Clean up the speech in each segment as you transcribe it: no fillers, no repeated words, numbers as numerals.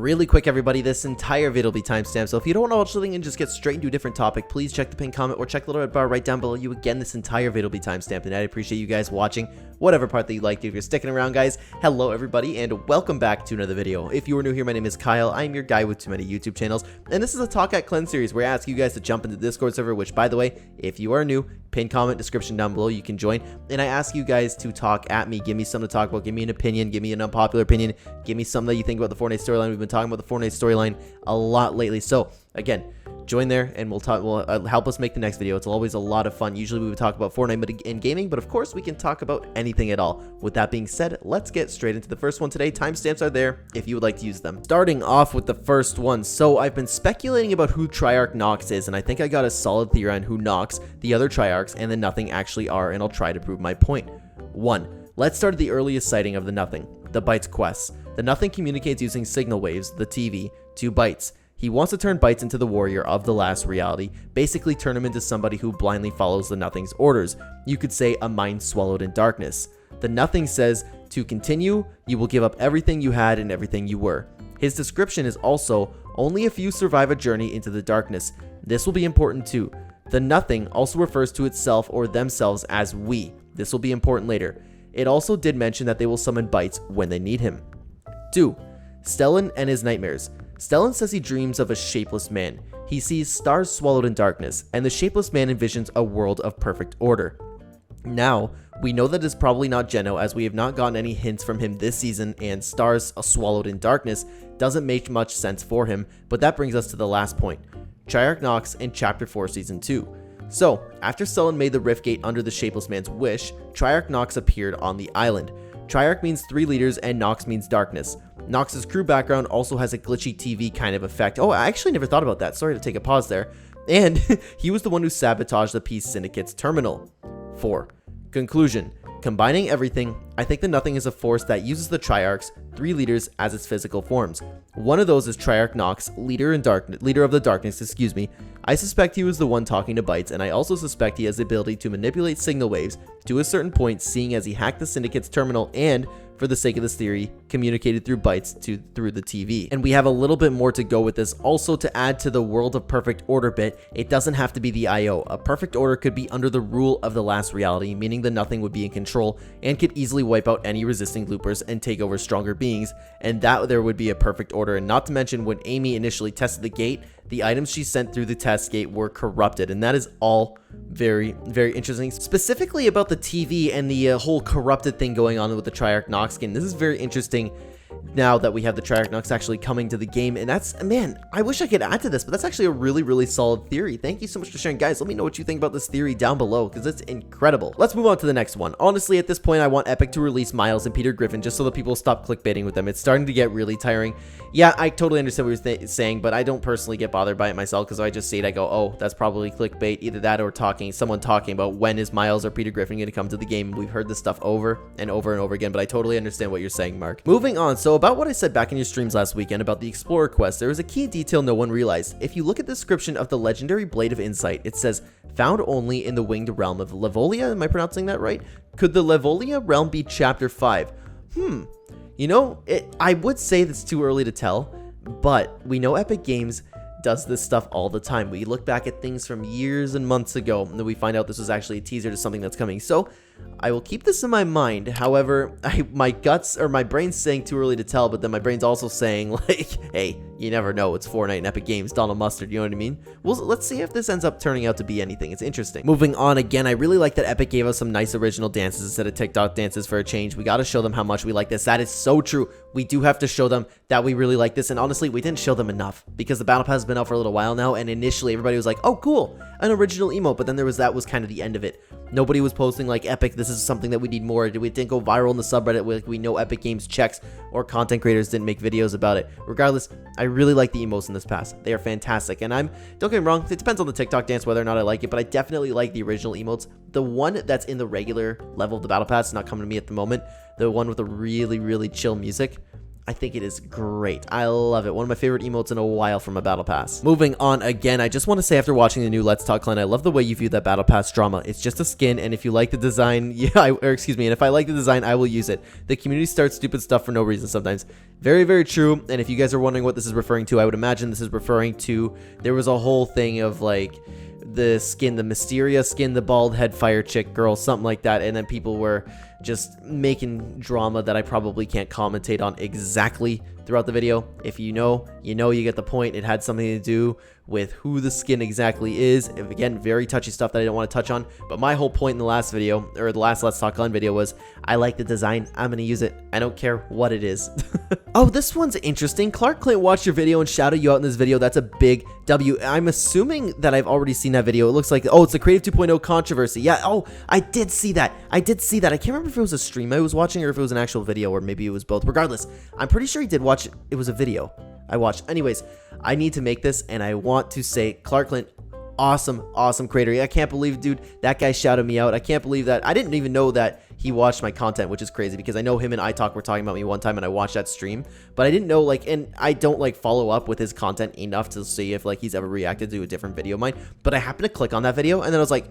Really quick, everybody, this entire video will be timestamped, so if you don't want to watch something and just get straight into a different topic, please check the pinned comment or check the little red bar right down below you. Again, this entire video will be timestamped, and I'd appreciate you guys watching whatever part that you liked. If you're sticking around, guys, hello everybody, and welcome back to another video. If you are new here, my name is Kyle. I'm your guy with too many YouTube channels, and this is a Talk at Clen series where I ask you guys to jump into the Discord server, which, by the way, if you are new, pinned comment, description down below, you can join, and I ask you guys to talk at me. Give me something to talk about, give me an opinion, give me an unpopular opinion, give me something that you think about the Fortnite storyline. We've been talking about the Fortnite storyline a lot lately, so again, join there and we'll help us make the next video. It's always a lot of fun. Usually we would talk about Fortnite and gaming, but of course we can talk about anything at all. With that being said, let's get straight into the first one today. Timestamps are there if you would like to use them. Starting off with the first one. So I've been speculating about who Triarch Nox is, and I think I got a solid theory on who Nox, the other Triarchs, and the Nothing actually are, and I'll try to prove my point. 1. Let's start at the earliest sighting of the Nothing, the Bytes quests. The Nothing communicates using signal waves, the TV, to Bytes. He wants to turn Bytes into the warrior of the last reality, basically turn him into somebody who blindly follows the Nothing's orders. You could say a mind swallowed in darkness. The Nothing says, to continue, you will give up everything you had and everything you were. His description is also, only a few survive a journey into the darkness. This will be important too. The Nothing also refers to itself or themselves as we. This will be important later. It also did mention that they will summon Bytes when they need him. 2. Stellan and his nightmares. Stellan says he dreams of a shapeless man. He sees stars swallowed in darkness, and the shapeless man envisions a world of perfect order. Now, we know that it's probably not Geno, as we have not gotten any hints from him this season, and stars swallowed in darkness doesn't make much sense for him, but that brings us to the last point. Triarch Nox in Chapter 4 Season 2. So, after Stellan made the rift gate under the shapeless man's wish, Triarch Nox appeared on the island. Triarch means 3 leaders and Nox means darkness. Nox's crew background also has a glitchy TV kind of effect. Oh, I actually never thought about that. Sorry to take a pause there. And he was the one who sabotaged the Peace Syndicate's terminal. 4. Conclusion. Combining everything, I think the Nothing is a force that uses the Triarchs, 3 leaders, as its physical forms. One of those is Triarch Nox, leader of the darkness, I suspect he was the one talking to Bytes, and I also suspect he has the ability to manipulate signal waves to a certain point, seeing as he hacked the Syndicate's terminal and, for the sake of this theory, communicated through Bytes through the TV. And we have a little bit more to go with this. Also, to add to the world of perfect order bit, it doesn't have to be the IO. A perfect order could be under the rule of the last reality, meaning the Nothing would be in control and could easily wipe out any resisting loopers and take over stronger beings, and that there would be a perfect order. And not to mention, when Amy initially tested the gate, the items she sent through the test gate were corrupted, and that is all very, very interesting. Specifically about the TV and the whole corrupted thing going on with the Triarch Nox skin. This is very interesting now that we have the Triarch Nox actually coming to the game, and that's, man, I wish I could add to this, but that's actually a really, really solid theory. Thank you so much for sharing, guys. Let me know what you think about this theory down below, because it's incredible. Let's move on to the next one. Honestly, at this point, I want Epic to release Miles and Peter Griffin just so that people stop clickbaiting with them. It's starting to get really tiring. Yeah, I totally understand what you're saying, but I don't personally get bothered by it myself, because I just see it, I go, oh, that's probably clickbait. Either that or someone talking about when is Miles or Peter Griffin going to come to the game. We've heard this stuff over and over and over again, but I totally understand what you're saying, Mark. Moving on, so about what I said back in your streams last weekend about the Explorer quest, there is a key detail no one realized. If you look at the description of the legendary Blade of Insight, it says, found only in the winged realm of Levolia. Am I pronouncing that right? Could the Levolia realm be Chapter 5? You know, I would say that's too early to tell, but we know Epic Games does this stuff all the time. We look back at things from years and months ago, and then we find out this was actually a teaser to something that's coming. So I will keep this in my mind. However, my brain's saying too early to tell, but then my brain's also saying, like, hey, you never know. It's Fortnite and Epic Games, Donald Mustard, you know what I mean? Well, let's see if this ends up turning out to be anything. It's interesting. Moving on, again, I really like that Epic gave us some nice original dances instead of TikTok dances for a change. We got to show them how much we like this. That is so true. We do have to show them that we really like this, and honestly, we didn't show them enough because the Battle Pass has been out for a little while now, and initially everybody was like, oh, cool, an original emote, but then that was kind of the end of it. Nobody was posting like, Epic, this is something that we need more. It didn't go viral in the subreddit. We know Epic Games checks, or content creators didn't make videos about it. Regardless, I really like the emotes in this pass. They are fantastic, and don't get me wrong, it depends on the TikTok dance whether or not I like it, but I definitely like the original emotes. The one that's in the regular level of the Battle Pass is not coming to me at the moment. The one with the really, really chill music. I think it is great. I love it. One of my favorite emotes in a while from a battle pass. Moving on again, I just want to say after watching the new Let's Talk Clen, I love the way you view that battle pass drama. It's just a skin, and if you like the design, and if I like the design, I will use it. The community starts stupid stuff for no reason sometimes. Very, very true. And if you guys are wondering what this is referring to, I would imagine this is referring to, there was a whole thing of like the skin, the Mysteria skin, the bald head fire chick girl, something like that, and then people were just making drama that I probably can't commentate on exactly throughout the video. If you know, you get the point. It had something to do with who the skin exactly is. Again, very touchy stuff that I don't want to touch on, but my whole point in the last video, or the last Let's Talk Clen video, was I like the design, I'm gonna use it, I don't care what it is. Oh, this one's interesting. Klarque Clint watched your video and shouted you out in this video. That's a big W. I'm assuming that I've already seen that video. It looks like, oh, it's the Creative 2.0 controversy. Yeah, oh, I did see that. I can't remember if it was a stream I was watching or if it was an actual video, or maybe it was both. Regardless, I'm pretty sure he did watch it. It was a video I watched. Anyways, I need to make this, and I want to say Klarque Clint, awesome creator. I can't believe, dude, that guy shouted me out. I can't believe that. I didn't even know that he watched my content, which is crazy because I know him and iTalk were talking about me one time and I watched that stream, but I didn't know, like, and I don't like follow up with his content enough to see if like he's ever reacted to a different video of mine, but I happened to click on that video and then I was like,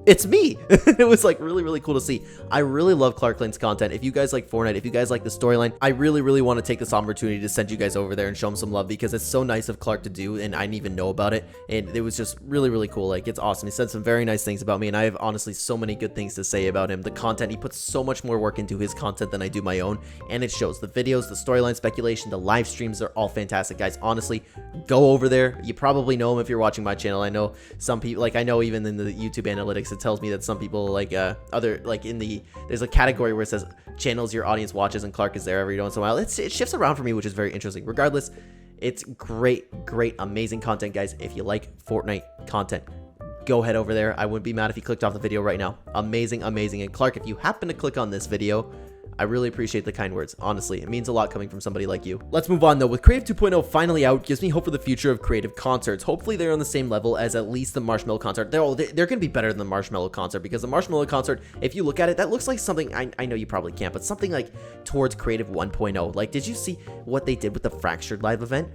it's me. It was like really cool to see. I really love Klarque Clint's content. If you guys like Fortnite, if you guys like the storyline, I really want to take this opportunity to send you guys over there and show him some love because it's so nice of Klarque to do, and I didn't even know about it, and it was just really cool. Like, it's awesome. He said some very nice things about me, and I have honestly so many good things to say about him. The content, he puts so much more work into his content than I do my own, and it shows. The videos, the storyline speculation, the live streams are all fantastic, guys. Honestly, go over there. You probably know him if you're watching my channel. I know some people, like, I know even in the YouTube analytics, it tells me that some people, like, there's a category where it says channels your audience watches, and Klarque is there every once in a while. It shifts around for me, which is very interesting. Regardless, it's great, amazing content, guys. If you like Fortnite content, go head over there. I wouldn't be mad if you clicked off the video right now. Amazing. And Klarque, if you happen to click on this video, I really appreciate the kind words. Honestly, it means a lot coming from somebody like you. Let's move on though. With Creative 2.0 finally out, gives me hope for the future of creative concerts. Hopefully they're on the same level as at least the Marshmallow concert. They're going to be better than the Marshmallow concert, because the Marshmallow concert, if you look at it, that looks like something, I know you probably can't, but something like towards Creative 1.0. Like, did you see what they did with the Fractured live event?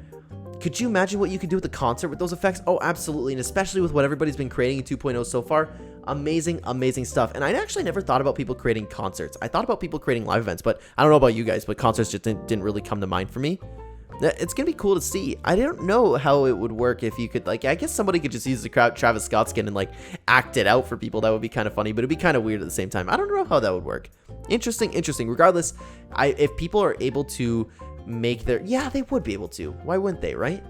Could you imagine what you could do with the concert with those effects? Oh, absolutely. And especially with what everybody's been creating in 2.0 so far. Amazing stuff. And I actually never thought about people creating concerts. I thought about people creating live events, but I don't know about you guys, but concerts just didn't really come to mind for me. It's going to be cool to see. I don't know how it would work if you could, like, I guess somebody could just use the Travis Scott skin and, like, act it out for people. That would be kind of funny, but it'd be kind of weird at the same time. I don't know how that would work. Interesting. Regardless, if people are able to make their, yeah, they would be able to. Why wouldn't they, right?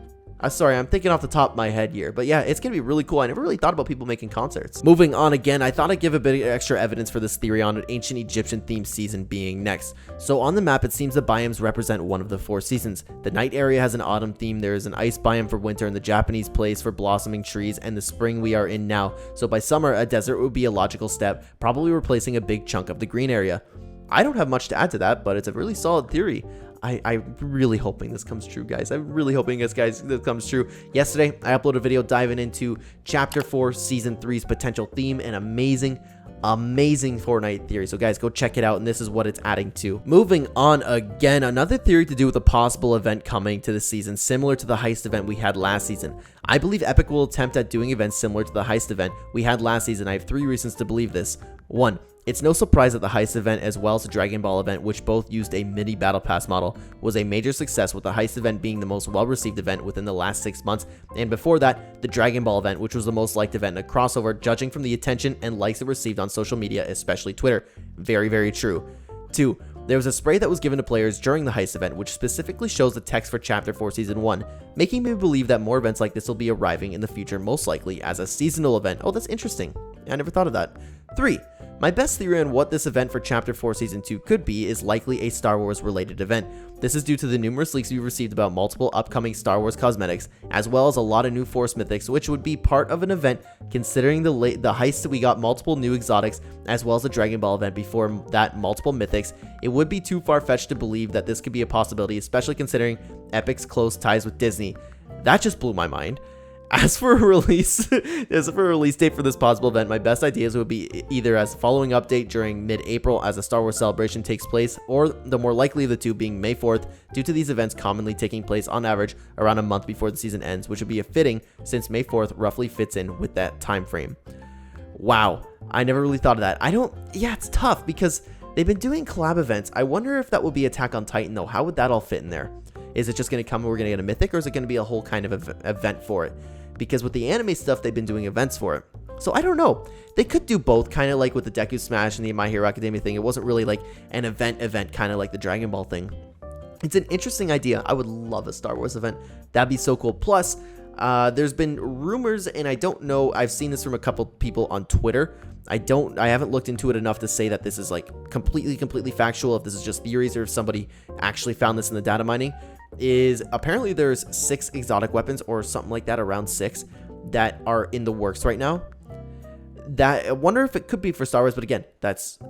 Sorry, I'm thinking off the top of my head here, but yeah, it's gonna be really cool. I never really thought about people making concerts. Moving on again, I thought I'd give a bit of extra evidence for this theory on an ancient Egyptian themed season being next. So on the map, it seems the biomes represent one of the 4 seasons. The night area has an autumn theme, there is an ice biome for winter, and the Japanese place for blossoming trees, and the spring we are in now. So by summer, a desert would be a logical step, probably replacing a big chunk of the green area. I don't have much to add to that, but it's a really solid theory. I'm really hoping this comes true, guys. I'm really hoping this comes true. Yesterday, I uploaded a video diving into Chapter 4, Season 3's potential theme and amazing Fortnite theory. So guys, go check it out, and this is what it's adding to. Moving on again, another theory to do with a possible event coming to the season, similar to the heist event we had last season. I believe Epic will attempt at doing events similar to the heist event we had last season. I have 3 reasons to believe this. 1. It's no surprise that the heist event, as well as the Dragon Ball event, which both used a mini battle pass model, was a major success, with the heist event being the most well-received event within the last 6 months, and before that, the Dragon Ball event, which was the most liked event in a crossover, judging from the attention and likes it received on social media, especially Twitter. Very true. 2. There was a spray that was given to players during the heist event, which specifically shows the text for Chapter 4 Season 1, making me believe that more events like this will be arriving in the future, most likely as a seasonal event. Oh, that's interesting. I never thought of that. 3. My best theory on what this event for Chapter 4 Season 2 could be is likely a Star Wars related event. This is due to the numerous leaks we've received about multiple upcoming Star Wars cosmetics, as well as a lot of new Force mythics, which would be part of an event considering the heist. We got multiple new exotics, as well as the Dragon Ball event before that, multiple mythics. It would be too far-fetched to believe that this could be a possibility, especially considering Epic's close ties with Disney. That just blew my mind. As for a release date for this possible event, my best ideas would be either as a following update during mid-April as a Star Wars celebration takes place, or the more likely of the two being May 4th, due to these events commonly taking place on average around a month before the season ends, which would be a fitting since May 4th roughly fits in with that time frame. Wow, I never really thought of that. Yeah, it's tough because they've been doing collab events. I wonder if that would be Attack on Titan though. How would that all fit in there? Is it just going to come and we're going to get a mythic, or is it going to be a whole kind of event for it? Because with the anime stuff, they've been doing events for it. So I don't know. They could do both, kind of like with the Deku Smash and the My Hero Academia thing. It wasn't really like an event, kind of like the Dragon Ball thing. It's an interesting idea. I would love a Star Wars event. That'd be so cool. Plus, there's been rumors, and I don't know. I've seen this from a couple people on Twitter. I haven't looked into it enough to say that this is like completely factual, if this is just theories or if somebody actually found this in the data mining. Is apparently there's 6 exotic weapons or something like that, around 6, that are in the works right now. That I wonder if it could be for Star Wars, but again,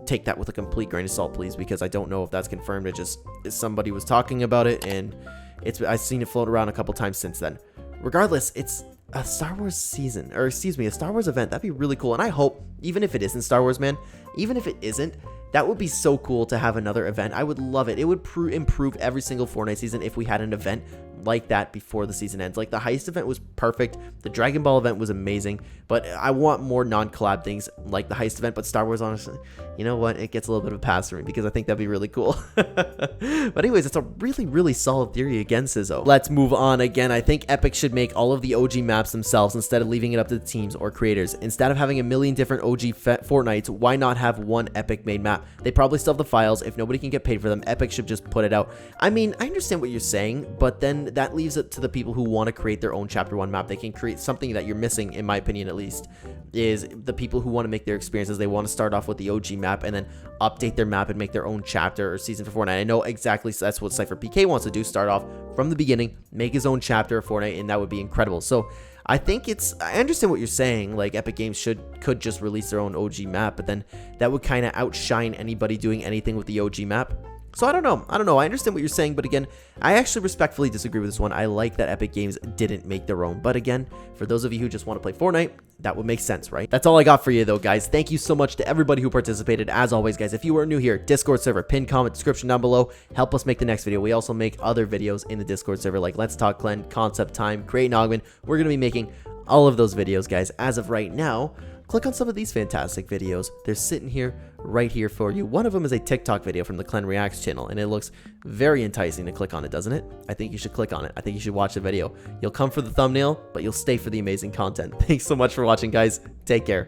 take that with a complete grain of salt, please, because I don't know if that's confirmed. It just somebody was talking about it, and I've seen it float around a couple times since then. Regardless, it's a Star Wars season, or excuse me, a Star Wars event. That'd be really cool, and I hope, even if it isn't Star Wars, man, even if it isn't, that would be so cool to have another event. I would love it. It would improve every single Fortnite season if we had an event like that before the season ends. Like the Heist event was perfect. The Dragon Ball event was amazing. But I want more non-collab things like the Heist event. But Star Wars, honestly, you know what? It gets a little bit of a pass for me because I think that'd be really cool. But anyways, it's a really solid theory again, Sizzo. Let's move on again. I think Epic should make all of the OG maps themselves instead of leaving it up to the teams or creators. Instead of having a million different OG Fortnites, why not have one Epic-made map? They probably still have the files. If nobody can get paid for them, Epic should just put it out. I mean, I understand what you're saying, but then that leaves it to the people who want to create their own Chapter 1 map. They can create something that you're missing, in my opinion at least, is the people who want to make their experiences. They want to start off with the OG map and then update their map and make their own chapter or season for Fortnite. I know exactly that's what Cypher PK wants to do, start off from the beginning, make his own chapter of Fortnite, and that would be incredible. So I think I understand what you're saying, like Epic Games could just release their own OG map, but then that would kind of outshine anybody doing anything with the OG map. So I don't know. I understand what you're saying, but again, I actually respectfully disagree with this one. I like that Epic Games didn't make their own. But again, for those of you who just want to play Fortnite, that would make sense, right? That's all I got for you though, guys. Thank you so much to everybody who participated. As always, guys, if you are new here, Discord server, pin comment, description down below. Help us make the next video. We also make other videos in the Discord server like Let's Talk Clen, Concept Time, Create Nogman. We're going to be making all of those videos, guys. As of right now, click on some of these fantastic videos. They're sitting here, right here for you. One of them is a TikTok video from the Clen Reacts channel, and it looks very enticing to click on it, doesn't it? I think you should click on it. I think you should watch the video. You'll come for the thumbnail, but you'll stay for the amazing content. Thanks so much for watching, guys. Take care.